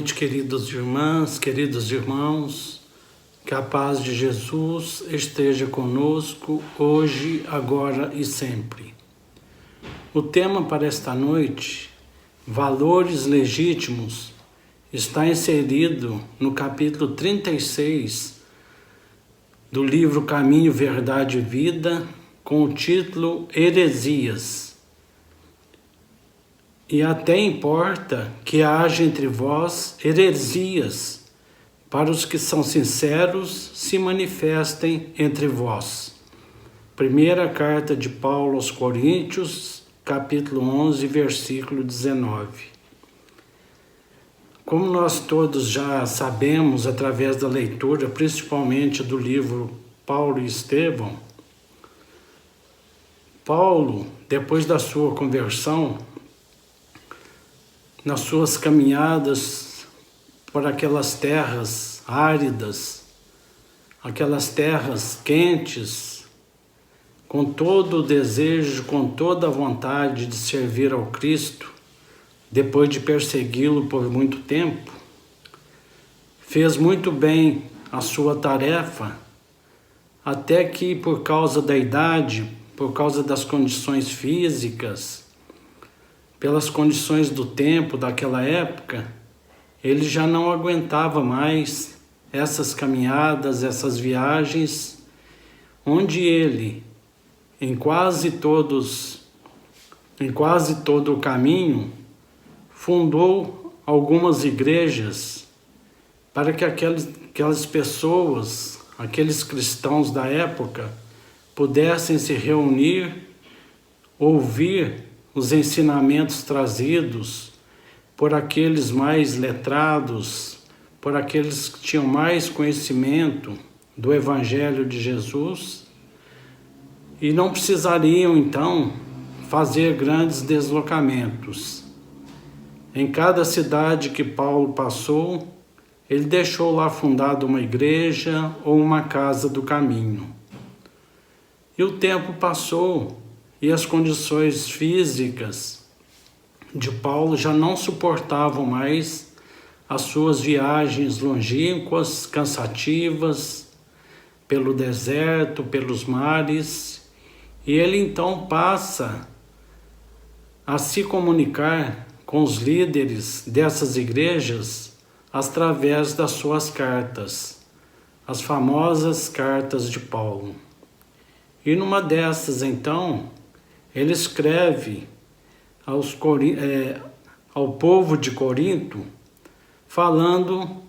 noite, queridas irmãs, queridos irmãos. Que a paz de Jesus esteja conosco hoje, agora e sempre. O tema para esta noite, valores legítimos, está inserido no capítulo 36 do livro Caminho, Verdade e Vida, com o título Heresias. E até importa que haja entre vós heresias, para os que são sinceros se manifestem entre vós. Primeira carta de Paulo aos Coríntios, capítulo 11, versículo 19. Como nós todos já sabemos através da leitura, principalmente do livro Paulo e Estevão, Paulo, depois da sua conversão, nas suas caminhadas por aquelas terras áridas, aquelas terras quentes, com todo o desejo, com toda a vontade de servir ao Cristo, depois de persegui-lo por muito tempo, fez muito bem a sua tarefa, até que por causa da idade, por causa das condições físicas, pelas condições do tempo daquela época, ele já não aguentava mais essas caminhadas, essas viagens, onde ele, em quase todo o caminho, fundou algumas igrejas para que aquelas pessoas, aqueles cristãos da época, pudessem se reunir, ouvir os ensinamentos trazidos por aqueles mais letrados, por aqueles que tinham mais conhecimento do Evangelho de Jesus, e não precisariam, então, fazer grandes deslocamentos. Em cada cidade que Paulo passou, ele deixou lá fundada uma igreja ou uma casa do caminho. E o tempo passou, e as condições físicas de Paulo já não suportavam mais as suas viagens longínquas, cansativas, pelo deserto, pelos mares, e ele então passa a se comunicar com os líderes dessas igrejas através das suas cartas, as famosas cartas de Paulo. E numa dessas, então, ele escreve ao povo de Corinto, falando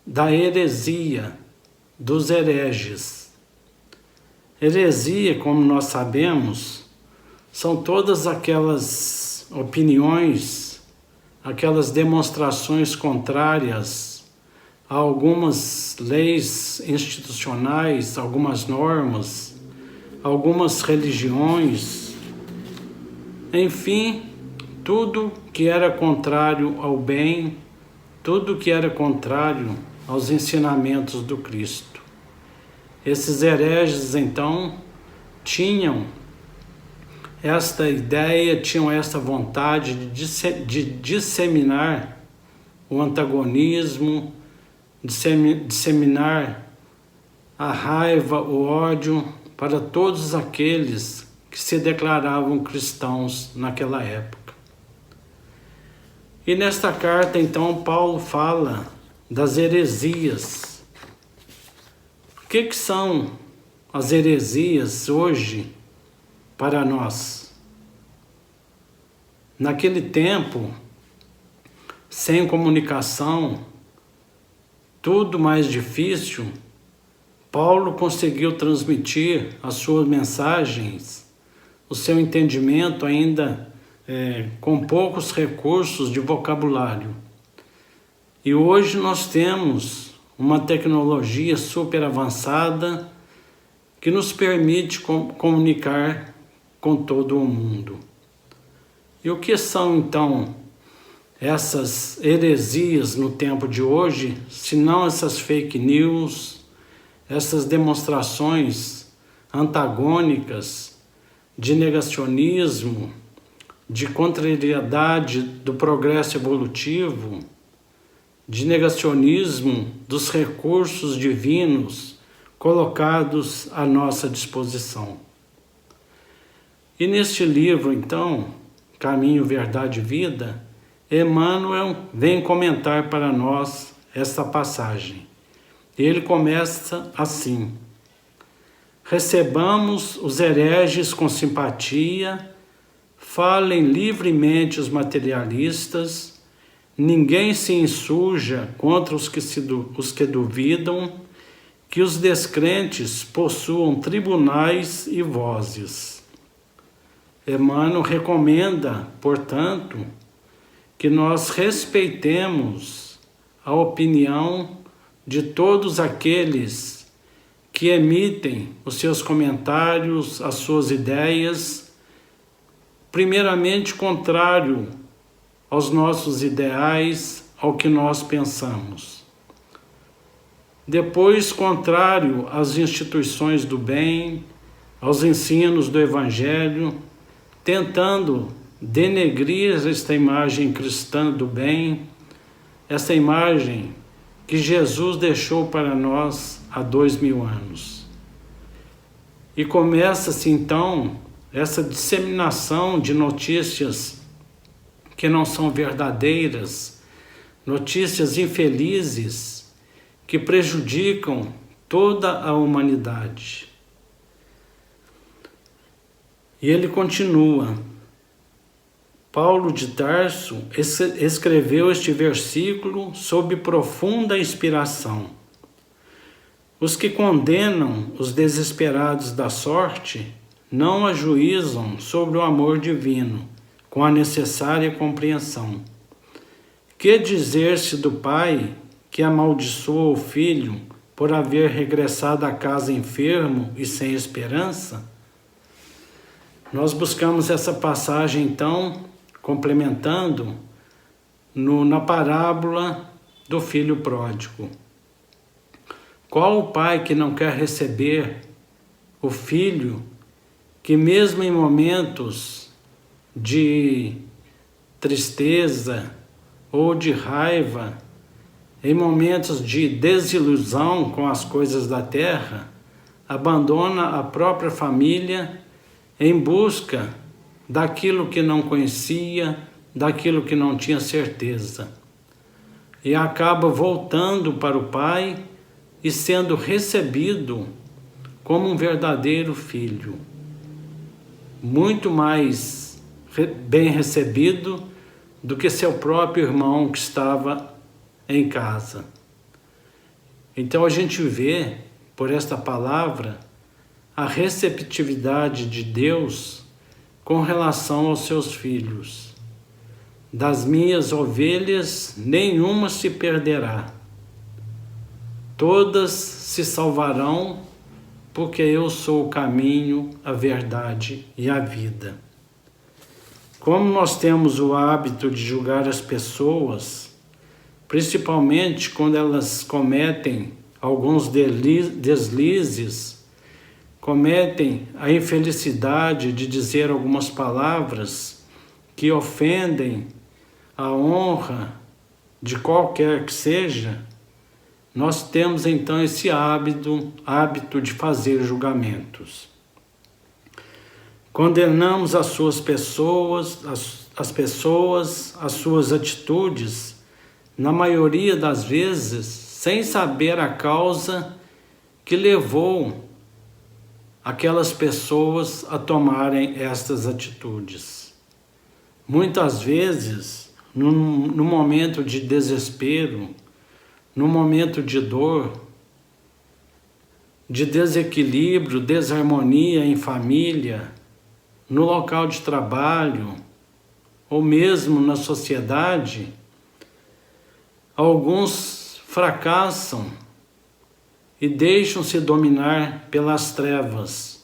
da heresia dos hereges. Heresia, como nós sabemos, são todas aquelas opiniões, aquelas demonstrações contrárias a algumas leis institucionais, algumas normas, algumas religiões, enfim, tudo que era contrário ao bem, tudo que era contrário aos ensinamentos do Cristo. Esses hereges, então, tinham esta ideia, tinham esta vontade de disseminar o antagonismo, disseminar a raiva, o ódio para todos aqueles que se declaravam cristãos naquela época. E nesta carta, então, Paulo fala das heresias. O que são as heresias hoje para nós? Naquele tempo, sem comunicação, tudo mais difícil, Paulo conseguiu transmitir as suas mensagens, o seu entendimento ainda com poucos recursos de vocabulário. E hoje nós temos uma tecnologia super avançada que nos permite comunicar com todo o mundo. E o que são, então, essas heresias no tempo de hoje, se não essas fake news, essas demonstrações antagônicas de negacionismo, de contrariedade do progresso evolutivo, de negacionismo dos recursos divinos colocados à nossa disposição. E neste livro, então, Caminho, Verdade e Vida, Emmanuel vem comentar para nós esta passagem. Ele começa assim: recebamos os hereges com simpatia, falem livremente os materialistas, ninguém se insurja contra os que duvidam, que os descrentes possuam tribunais e vozes. Emmanuel recomenda, portanto, que nós respeitemos a opinião de todos aqueles que emitem os seus comentários, as suas ideias, primeiramente contrário aos nossos ideais, ao que nós pensamos. Depois, contrário às instituições do bem, aos ensinos do Evangelho, tentando denegrir esta imagem cristã do bem, essa imagem que Jesus deixou para nós há 2000 anos. E começa-se então essa disseminação de notícias que não são verdadeiras, notícias infelizes que prejudicam toda a humanidade. E ele continua. Paulo de Tarso escreveu este versículo sob profunda inspiração. Os que condenam os desesperados da sorte não ajuizam sobre o amor divino, com a necessária compreensão. Que dizer-se do pai que amaldiçoa o filho por haver regressado à casa enfermo e sem esperança? Nós buscamos essa passagem, então, complementando na parábola do filho pródigo. Qual o pai que não quer receber o filho que, mesmo em momentos de tristeza ou de raiva, em momentos de desilusão com as coisas da terra, abandona a própria família em busca daquilo que não conhecia, daquilo que não tinha certeza, e acaba voltando para o pai e sendo recebido como um verdadeiro filho, muito mais bem recebido do que seu próprio irmão que estava em casa. Então a gente vê, por esta palavra, a receptividade de Deus com relação aos seus filhos. Das minhas ovelhas, nenhuma se perderá. Todas se salvarão, porque eu sou o caminho, a verdade e a vida. Como nós temos o hábito de julgar as pessoas, principalmente quando elas cometem alguns deslizes, cometem a infelicidade de dizer algumas palavras que ofendem a honra de qualquer que seja, nós temos então esse hábito de fazer julgamentos. Condenamos as suas pessoas, as suas atitudes, na maioria das vezes, sem saber a causa que levou aquelas pessoas a tomarem estas atitudes. Muitas vezes, no momento de desespero, no momento de dor, de desequilíbrio, desarmonia em família, no local de trabalho, ou mesmo na sociedade, alguns fracassam e deixam-se dominar pelas trevas,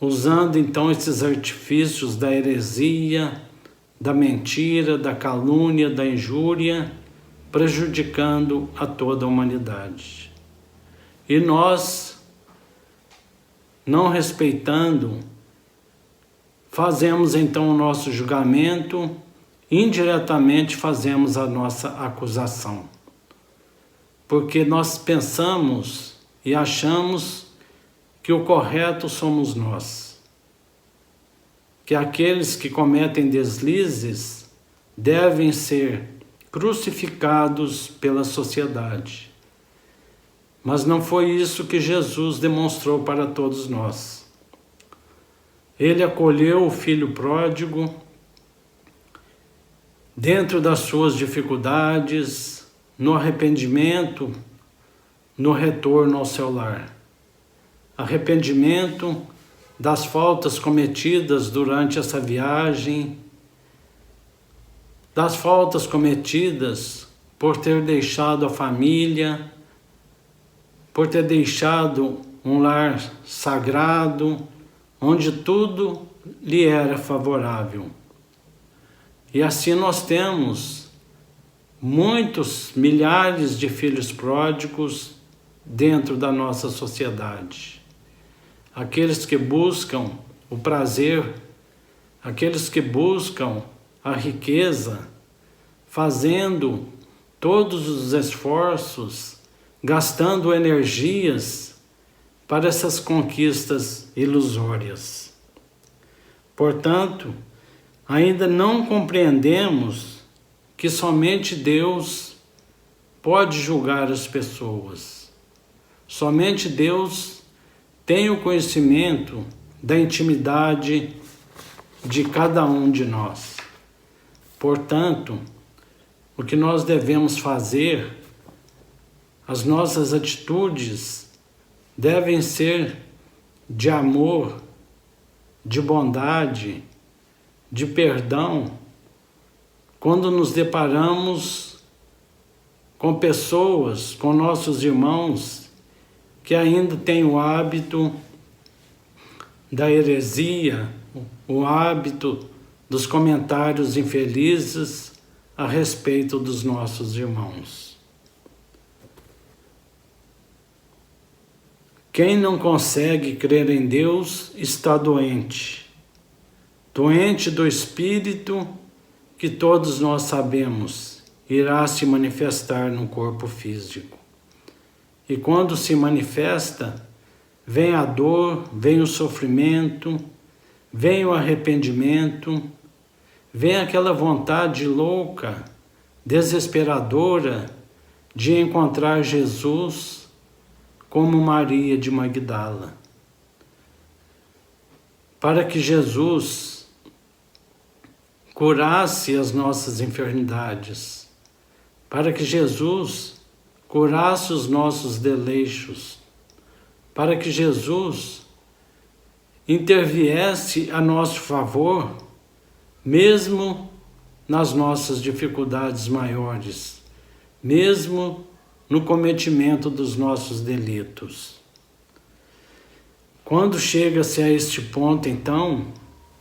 usando então esses artifícios da heresia, da mentira, da calúnia, da injúria, prejudicando a toda a humanidade. E nós, não respeitando, fazemos então o nosso julgamento indiretamente fazemos a nossa acusação. Porque nós pensamos e achamos que o correto somos nós. Que aqueles que cometem deslizes devem ser crucificados pela sociedade. Mas não foi isso que Jesus demonstrou para todos nós. Ele acolheu o filho pródigo dentro das suas dificuldades, no arrependimento, no retorno ao seu lar. Arrependimento das faltas cometidas durante essa viagem, das faltas cometidas por ter deixado a família, por ter deixado um lar sagrado, onde tudo lhe era favorável. E assim nós temos muitos, milhares de filhos pródigos dentro da nossa sociedade. Aqueles que buscam o prazer, aqueles que buscam a riqueza, fazendo todos os esforços, gastando energias para essas conquistas ilusórias. Portanto, ainda não compreendemos que somente Deus pode julgar as pessoas. Somente Deus tem o conhecimento da intimidade de cada um de nós. Portanto, o que nós devemos fazer, as nossas atitudes devem ser de amor, de bondade, de perdão, quando nos deparamos com pessoas, com nossos irmãos, que ainda têm o hábito da heresia, o hábito dos comentários infelizes a respeito dos nossos irmãos. Quem não consegue crer em Deus está doente. Doente do espírito, que todos nós sabemos, irá se manifestar no corpo físico. E quando se manifesta, vem a dor, vem o sofrimento, vem o arrependimento, vem aquela vontade louca, desesperadora de encontrar Jesus, como Maria de Magdala. Para que Jesus curasse as nossas enfermidades, para que Jesus curasse os nossos desleixos, para que Jesus interviesse a nosso favor, mesmo nas nossas dificuldades maiores, mesmo no cometimento dos nossos delitos. Quando chega-se a este ponto, então,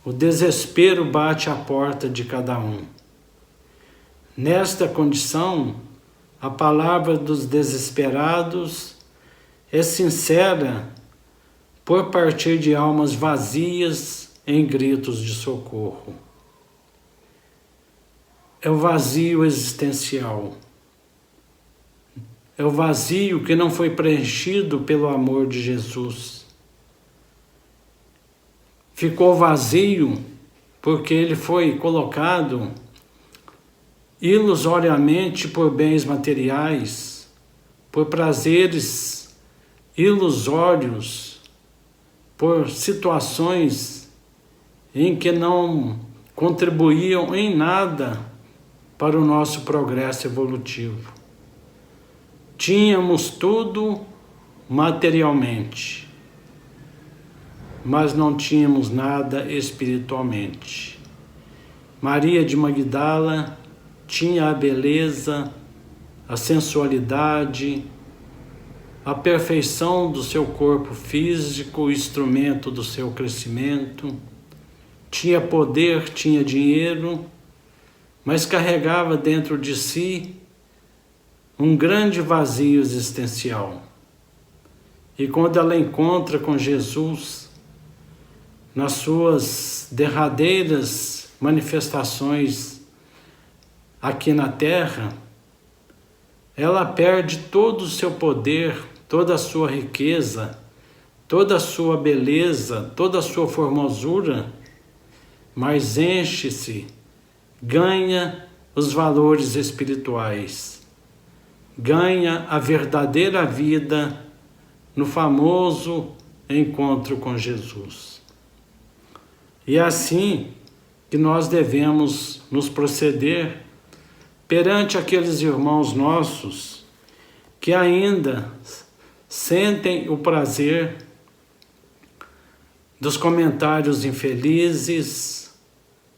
o desespero bate à porta de cada um. Nesta condição, a palavra dos desesperados é sincera por partir de almas vazias em gritos de socorro. É o vazio existencial. É o vazio que não foi preenchido pelo amor de Jesus. Ficou vazio porque ele foi colocado ilusoriamente por bens materiais, por prazeres ilusórios, por situações em que não contribuíam em nada para o nosso progresso evolutivo. Tínhamos tudo materialmente, mas não tínhamos nada espiritualmente. Maria de Magdala tinha a beleza, a sensualidade, a perfeição do seu corpo físico, instrumento do seu crescimento, tinha poder, tinha dinheiro, mas carregava dentro de si um grande vazio existencial. E quando ela encontra com Jesus, nas suas derradeiras manifestações aqui na terra, ela perde todo o seu poder, toda a sua riqueza, toda a sua beleza, toda a sua formosura, mas enche-se, ganha os valores espirituais, ganha a verdadeira vida no famoso encontro com Jesus. E é assim que nós devemos nos proceder perante aqueles irmãos nossos que ainda sentem o prazer dos comentários infelizes,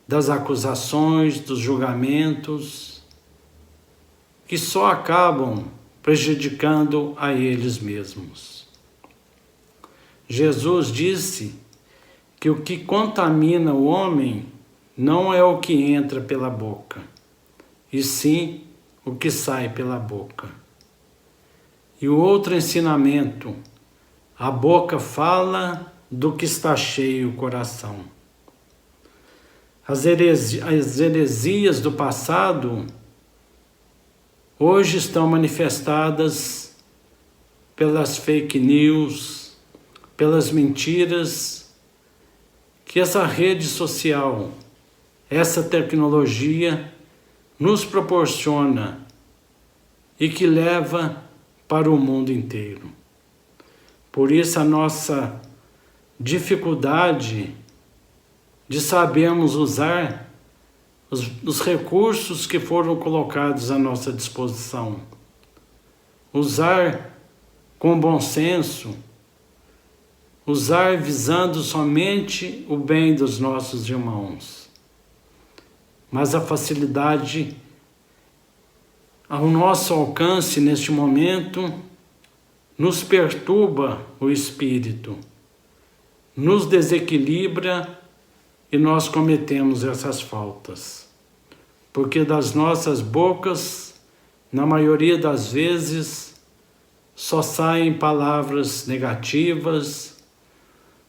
das acusações, dos julgamentos, que só acabam prejudicando a eles mesmos. Jesus disse que o que contamina o homem não é o que entra pela boca, e sim o que sai pela boca. E o outro ensinamento, a boca fala do que está cheio o coração. As heresias do passado hoje estão manifestadas pelas fake news, pelas mentiras que essa rede social, essa tecnologia nos proporciona e que leva para o mundo inteiro. Por isso a nossa dificuldade de sabermos usar os recursos que foram colocados à nossa disposição. Usar com bom senso, usar visando somente o bem dos nossos irmãos. Mas a facilidade ao nosso alcance neste momento nos perturba o espírito, nos desequilibra e nós cometemos essas faltas. Porque das nossas bocas, na maioria das vezes, só saem palavras negativas,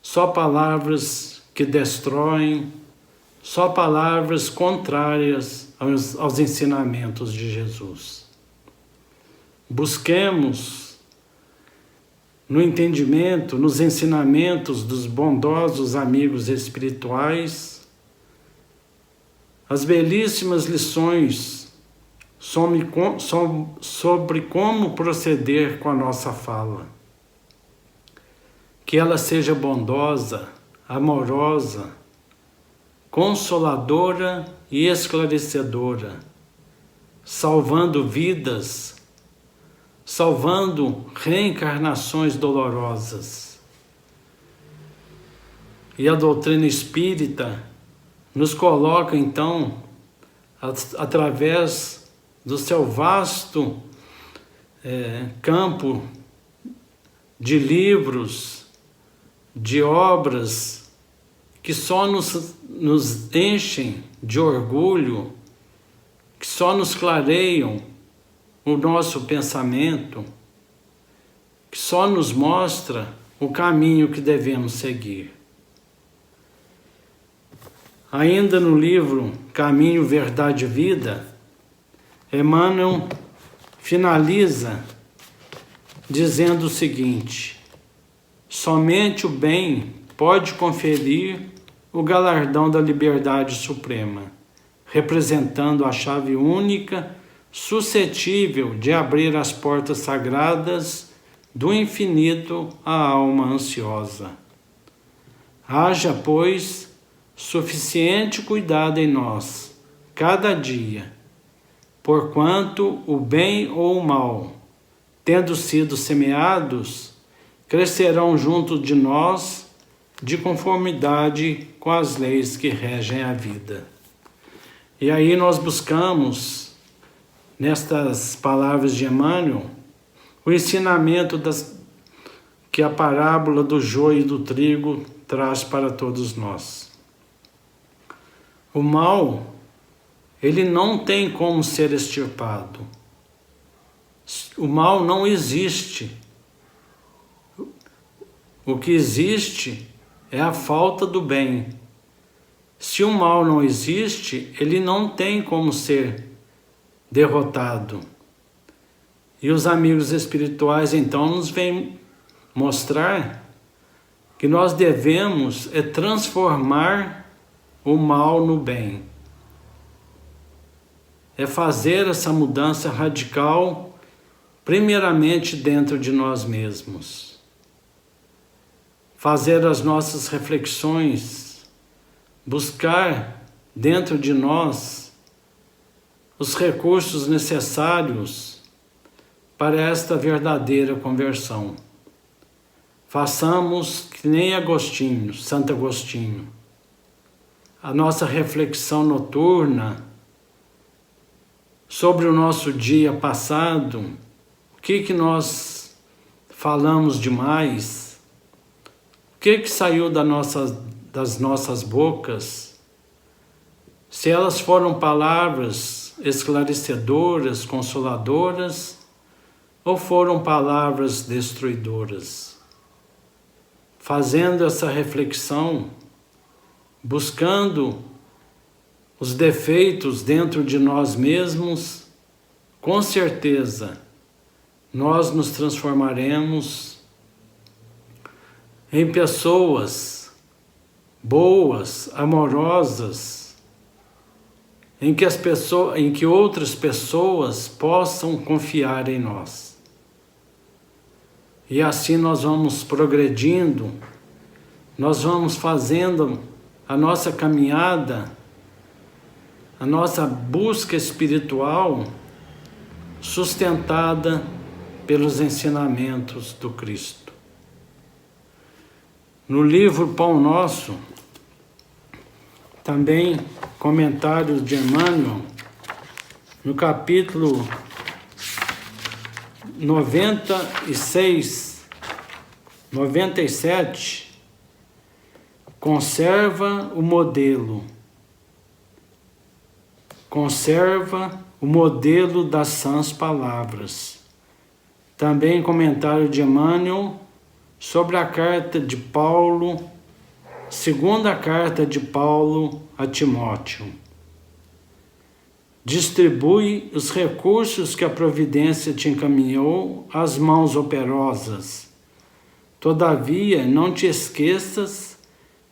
só palavras que destroem, só palavras contrárias aos ensinamentos de Jesus. Busquemos no entendimento, nos ensinamentos dos bondosos amigos espirituais, as belíssimas lições sobre como proceder com a nossa fala. Que ela seja bondosa, amorosa, consoladora e esclarecedora, salvando vidas, salvando reencarnações dolorosas. E a doutrina espírita nos coloca, então, através do seu vasto campo de livros, de obras, que só nos enchem de orgulho, que só nos clareiam o nosso pensamento, que só nos mostra o caminho que devemos seguir. Ainda no livro Caminho, Verdade e Vida, Emmanuel finaliza dizendo o seguinte: somente o bem pode conferir o galardão da liberdade suprema, representando a chave única suscetível de abrir as portas sagradas do infinito à alma ansiosa. Haja, pois, suficiente cuidado em nós, cada dia, porquanto o bem ou o mal, tendo sido semeados, crescerão junto de nós, de conformidade com as leis que regem a vida. E aí nós buscamos, nestas palavras de Emmanuel, o ensinamento que a parábola do joio e do trigo traz para todos nós. O mal, ele não tem como ser extirpado. O mal não existe. O que existe é a falta do bem. Se o mal não existe, ele não tem como ser derrotado. E os amigos espirituais então nos vêm mostrar que nós devemos transformar o mal no bem. É fazer essa mudança radical, primeiramente dentro de nós mesmos. Fazer as nossas reflexões, buscar dentro de nós os recursos necessários para esta verdadeira conversão. Façamos que nem Agostinho, Santo Agostinho. A nossa reflexão noturna sobre o nosso dia passado, o que nós falamos demais, o que saiu das nossas bocas, se elas foram palavras esclarecedoras, consoladoras, ou foram palavras destruidoras. Fazendo essa reflexão, buscando os defeitos dentro de nós mesmos, com certeza nós nos transformaremos em pessoas boas, amorosas, em que outras pessoas possam confiar em nós. E assim nós vamos progredindo, nós vamos fazendo a nossa caminhada, a nossa busca espiritual sustentada pelos ensinamentos do Cristo. No livro Pão Nosso, também comentários de Emmanuel, no capítulo 97, conserva o modelo. Conserva o modelo das sãs palavras. Também comentário de Emmanuel sobre a carta de Paulo, segunda carta de Paulo a Timóteo. Distribui os recursos que a providência te encaminhou às mãos operosas. Todavia, não te esqueças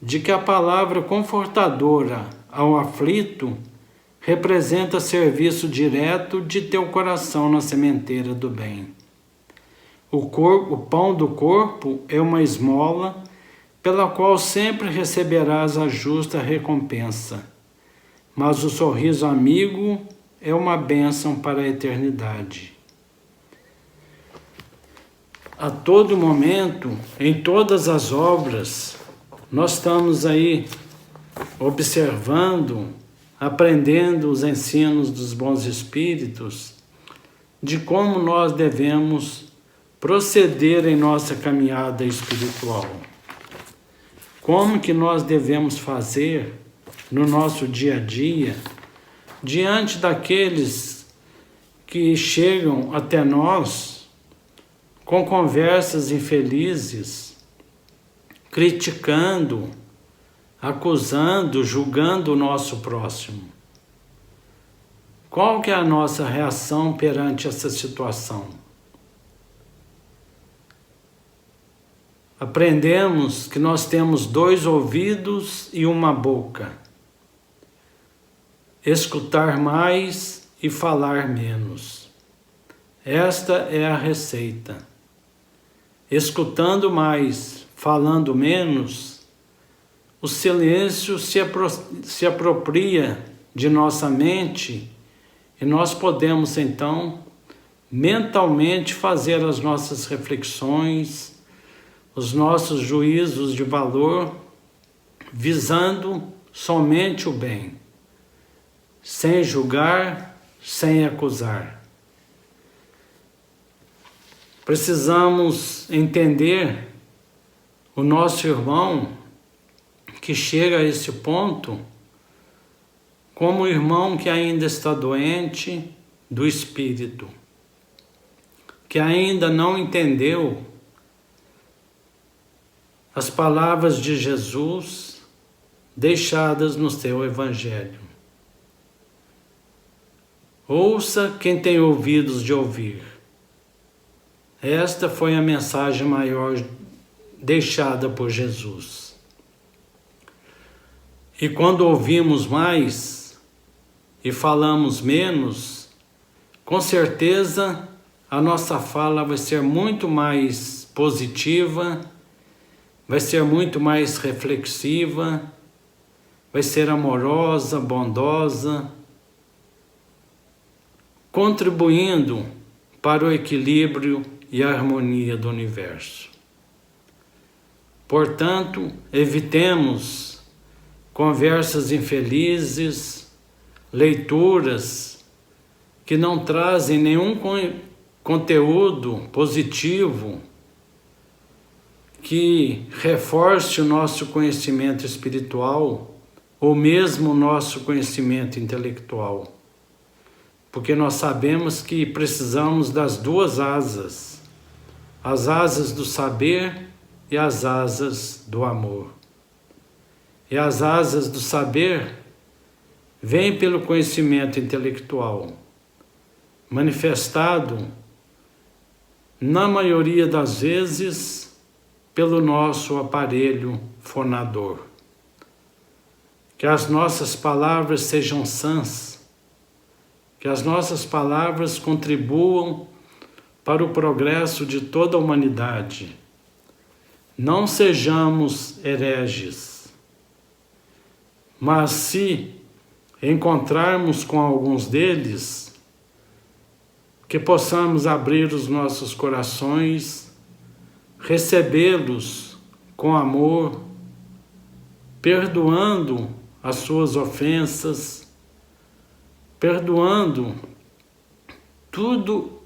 de que a palavra confortadora ao aflito representa serviço direto de teu coração na sementeira do bem. O pão do corpo é uma esmola pela qual sempre receberás a justa recompensa. Mas o sorriso amigo é uma bênção para a eternidade. A todo momento, em todas as obras, nós estamos aí observando, aprendendo os ensinos dos bons espíritos, de como nós devemos proceder em nossa caminhada espiritual. Como que nós devemos fazer no nosso dia a dia, diante daqueles que chegam até nós com conversas infelizes, criticando, acusando, julgando o nosso próximo. Qual que é a nossa reação perante essa situação? Aprendemos que nós temos 2 ouvidos e uma boca. Escutar mais e falar menos. Esta é a receita. Escutando mais, falando menos, o silêncio se apropria de nossa mente e nós podemos então mentalmente fazer as nossas reflexões, os nossos juízos de valor, visando somente o bem, sem julgar, sem acusar. Precisamos entender o nosso irmão que chega a esse ponto como o irmão que ainda está doente do espírito, que ainda não entendeu as palavras de Jesus deixadas no seu Evangelho. Ouça quem tem ouvidos de ouvir. Esta foi a mensagem maior deixada por Jesus. E quando ouvimos mais e falamos menos, com certeza a nossa fala vai ser muito mais positiva, vai ser muito mais reflexiva, vai ser amorosa, bondosa, contribuindo para o equilíbrio e a harmonia do universo. Portanto, evitemos conversas infelizes, leituras que não trazem nenhum conteúdo positivo que reforce o nosso conhecimento espiritual ou mesmo o nosso conhecimento intelectual. Porque nós sabemos que precisamos das duas asas, as asas do saber e as asas do amor. E as asas do saber vêm pelo conhecimento intelectual, manifestado, na maioria das vezes, pelo nosso aparelho fonador. Que as nossas palavras sejam sãs, que as nossas palavras contribuam para o progresso de toda a humanidade. Não sejamos hereges, mas se encontrarmos com alguns deles, que possamos abrir os nossos corações, recebê-los com amor, perdoando as suas ofensas, perdoando tudo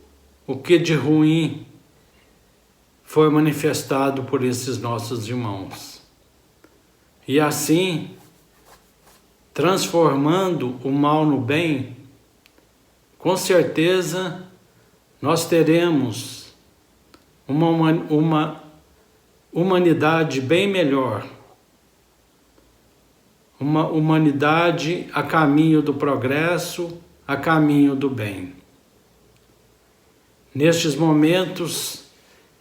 o que de ruim foi manifestado por esses nossos irmãos. E assim, transformando o mal no bem, com certeza nós teremos uma humanidade bem melhor, uma humanidade a caminho do progresso, a caminho do bem. Nestes momentos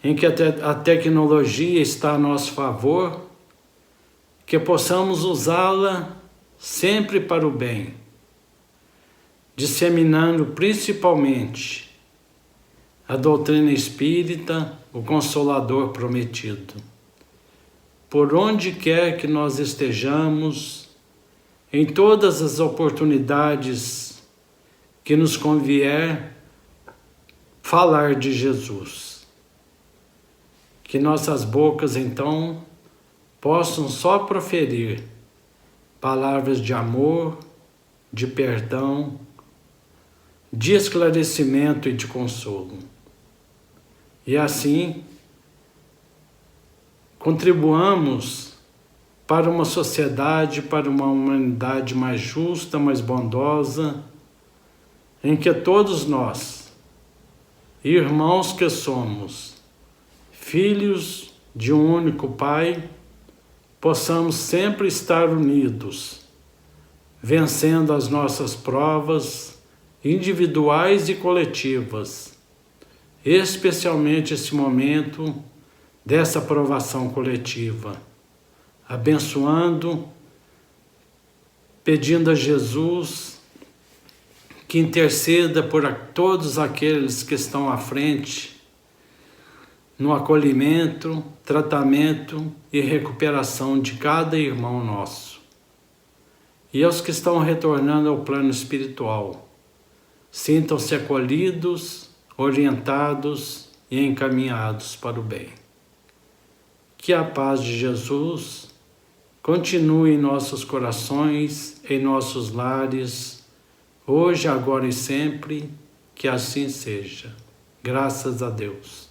em que a tecnologia está a nosso favor, que possamos usá-la sempre para o bem, disseminando principalmente a doutrina espírita, o Consolador prometido. Por onde quer que nós estejamos, em todas as oportunidades que nos convier falar de Jesus. Que nossas bocas, então, possam só proferir palavras de amor, de perdão, de esclarecimento e de consolo. E assim, contribuamos para uma sociedade, para uma humanidade mais justa, mais bondosa, em que todos nós, irmãos que somos, filhos de um único Pai, possamos sempre estar unidos, vencendo as nossas provas individuais e coletivas, especialmente esse momento dessa provação coletiva, abençoando, pedindo a Jesus que interceda por todos aqueles que estão à frente no acolhimento, tratamento e recuperação de cada irmão nosso. E aos que estão retornando ao plano espiritual, sintam-se acolhidos, orientados e encaminhados para o bem. Que a paz de Jesus continue em nossos corações, em nossos lares, hoje, agora e sempre, que assim seja. Graças a Deus.